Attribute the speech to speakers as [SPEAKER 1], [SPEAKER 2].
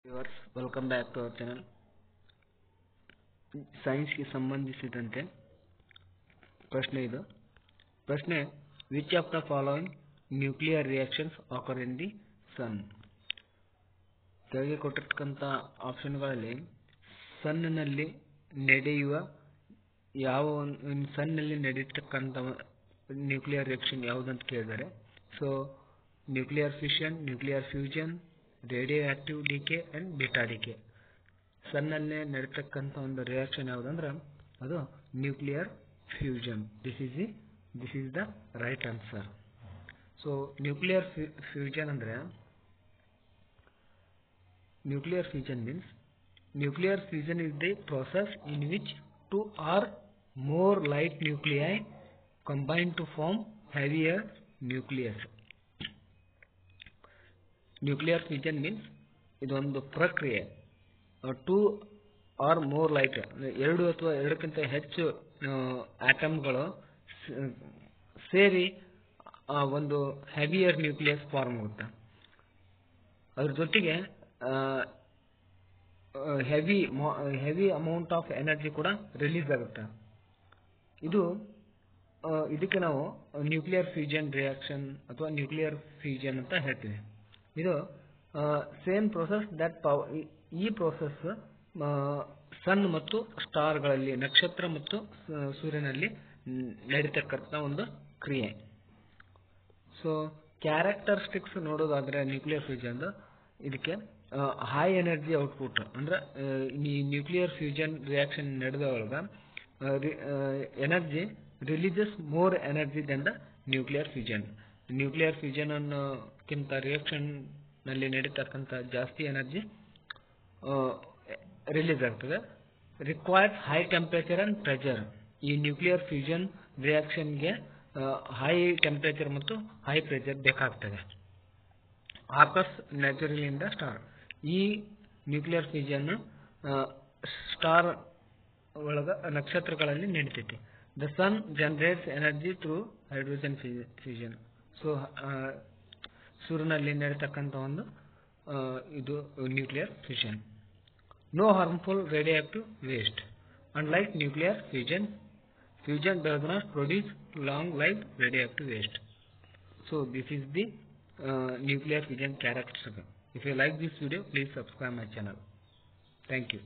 [SPEAKER 1] Viewers welcome back to our channel science की संबंधिसिದಂತೆ प्रश्न which of the following nuclear reactions occur in the sun ಕೆಳಗೆ ಕೊಟ್ಟಿರ್ತಕ್ಕಂಥ ಆಪ್ಷನ್ಗಳಲ್ಲಿ ಸನ್ನಲ್ಲಿ ನಡೆಯುವ ಸನ್ನಲ್ಲಿ ನಡೆಯತಕ್ಕಂಥ ನ್ಯೂಕ್ಲಿಯರ್ ರಿಯಾಕ್ಷನ್ ಯಾವುದಂತ ಕೇಳಿದ್ದಾರೆ. So nuclear fission, nuclear fusion, radioactive decay and beta decay. ಸನ್ನಲ್ಲಿ ನಡೆಯತಕ್ಕಂಥ ಒಂದು ರಿಯಾಕ್ಷನ್ ಯಾವುದಂದ್ರೆ ಅದು nuclear fusion. This is the right answer. So nuclear fusion ಅಂದ್ರೆ nuclear fusion means nuclear fusion is the process in which two or more light nuclei combine to form heavier nucleus. Nuclear fusion means ಇದೊಂದು ಪ್ರಕ್ರಿಯೆ. Two R more light, ಎರಡು ಅಥವಾ ಎರಡಕ್ಕಿಂತ ಹೆಚ್ಚು ಆಟಮ್ಗಳು ಸೇರಿ ಒಂದು heavier nucleus form ಆಗುತ್ತೆ. ಅದ್ರ ಜೊತೆಗೆ ಹೆವಿ ಅಮೌಂಟ್ ಆಫ್ ಎನರ್ಜಿ ಕೂಡ ರಿಲೀಸ್ ಆಗುತ್ತೆ. ಇದಕ್ಕೆ ನಾವು ನ್ಯೂಕ್ಲಿಯರ್ ಫ್ಯೂಷನ್ ರಿಯಾಕ್ಷನ್ ಅಥವಾ ನ್ಯೂಕ್ಲಿಯರ್ ಫ್ಯೂಷನ್ ಅಂತ ಹೇಳ್ತೀವಿ. ಇದು ಸೇಮ್ ಪ್ರೊಸೆಸ್ ಈ ಪ್ರೊಸೆಸ್ ಸನ್ ಮತ್ತು ಸ್ಟಾರ್ಗಳಲ್ಲಿ, ನಕ್ಷತ್ರ ಮತ್ತು ಸೂರ್ಯನಲ್ಲಿ ನಡೀತಕ್ಕಂಥ ಒಂದು ಕ್ರಿಯೆ. ಸೊ ಕ್ಯಾರೆಕ್ಟರಿಸ್ಟಿಕ್ಸ್ ನೋಡೋದಾದ್ರೆ ನ್ಯೂಕ್ಲಿಯರ್ ಫ್ಯೂಷನ್ ಇದಕ್ಕೆ ಹೈ ಎನರ್ಜಿ ಔಟ್ಪುಟ್ ಅಂದ್ರೆ ಈ ನ್ಯೂಕ್ಲಿಯರ್ ಫ್ಯೂಷನ್ ರಿಯಾಕ್ಷನ್ ನಡೆದ ಒಳಗ energy releases more energy than the nuclear fusion. Nuclear fusion ಅನ್ನೋಕ್ಕಿಂತ ರಿಯಾಕ್ಷನ್ ನಲ್ಲಿ ನಡೀತಕ್ಕಂಥ ಜಾಸ್ತಿ ಎನರ್ಜಿ ರಿಲೀಸ್ ಆಗ್ತದೆ. Requires high temperature and pressure. ಈ ನ್ಯೂಕ್ಲಿಯರ್ ಫ್ಯೂಷನ್ ರಿಯಾಕ್ಷನ್ಗೆ ಹೈ ಟೆಂಪರೇಚರ್ ಮತ್ತು ಹೈ ಪ್ರೆಷರ್ ಬೇಕಾಗ್ತದೆ. Occurs naturally in the star. ಈ ನ್ಯೂಕ್ಲಿಯರ್ ಫ್ಯೂಷನ್ ಸ್ಟಾರ್ ಒಳಗ, ನಕ್ಷತ್ರಗಳಲ್ಲಿ ನಡೀತೈತಿ. The sun generates energy through hydrogen fusion. So ಸೂರ್ಯನಲ್ಲಿ ನಡೀತಕ್ಕಂಥ ಒಂದು ಇದು nuclear fusion. No harmful radioactive waste. Unlike nuclear fusion does not produce long life radioactive waste. So this is the nuclear fusion characteristic. If you like this video, please subscribe my channel. Thank you.